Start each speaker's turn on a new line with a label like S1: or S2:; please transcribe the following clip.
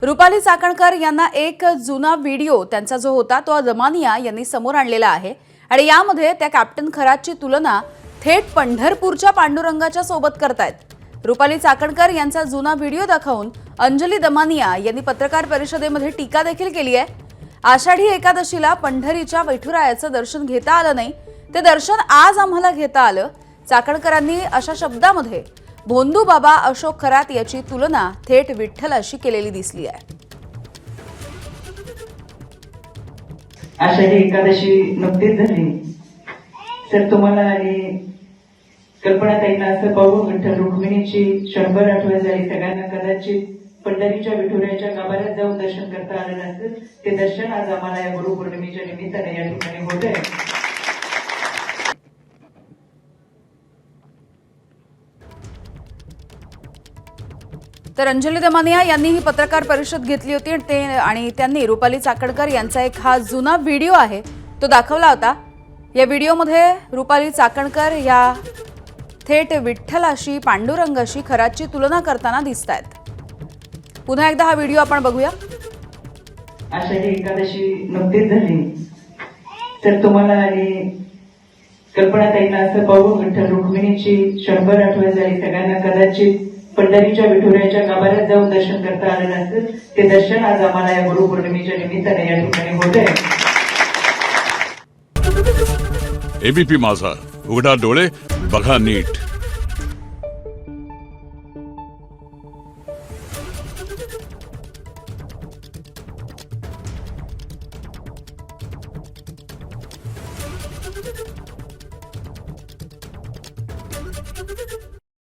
S1: रुपाली चाकणकर यांना एक जुना व्हिडिओ त्यांचा जो होता तो दमानिया यांनी समोर आणलेला आहे आणि यामध्ये त्या कॅप्टन खरातची तुलना थेट पंढरपूरच्या पांडुरंगाच्या सोबत करतायत। रुपाली चाकणकर यांचा जुना व्हिडिओ दाखवून अंजली दमानिया यांनी पत्रकार परिषदेमध्ये टीका देखील केली आहे। आषाढी एकादशीला पंढरीच्या विठुरायाचं दर्शन घेता आलं नाही, ते दर्शन आज आम्हाला घेता आलं। चाकणकरांनी अशा शब्दामध्ये भोंदू बाबा अशोक खरात याची तुलना थेट विठ्ठलाशी केलेली दिसली आहे।
S2: आषाढी एकादशी नुकतीच झाली, तर तुम्हाला आणि कल्पनाताईंना असं पाहून विठ्ठल रुक्मिणीची क्षणभर आठवण झाली। सगळ्यांना कदाचित पंढरीच्या विठुरायाच्या गाभाऱ्यात जाऊन दर्शन करता आलं नसेल, ते दर्शन आज आम्हाला या गुरुपौर्णिमेच्या निमित्ताने या ठिकाणी होत आहे।
S1: तर अंजली दमानिया यांनी ही पत्रकार परिषद घेतली होती आणि त्यांनी रुपाली चाकणकर यांचा एक हा जुना व्हिडिओ आहे तो दाखवला होता। या व्हिडिओमध्ये रुपाली चाकणकर या थेट विठ्ठलाशी पांडुरंगाशी खरातची तुलना करताना दिसतायत। पुन्हा एकदा हा व्हिडिओ आपण बघूया।
S2: आषाढी एकादशी नुकतीच झाली, तर तुम्हाला आणि कल्पनाताईंना असं पाहून विठ्ठल रुक्मिणीची क्षणभर आठवण झाली। सगळ्यांना कदाचित पंढरीच्या विठुरायाच्या गाभाऱ्यात जाऊन दर्शन करता आलं नसेल, ते दर्शन आज आम्हाला या गुरुपौर्णिमेच्या निमित्ताने या ठिकाणी होत आहे।
S3: एबीपी माझा, उघडा डोळे बघा नीट।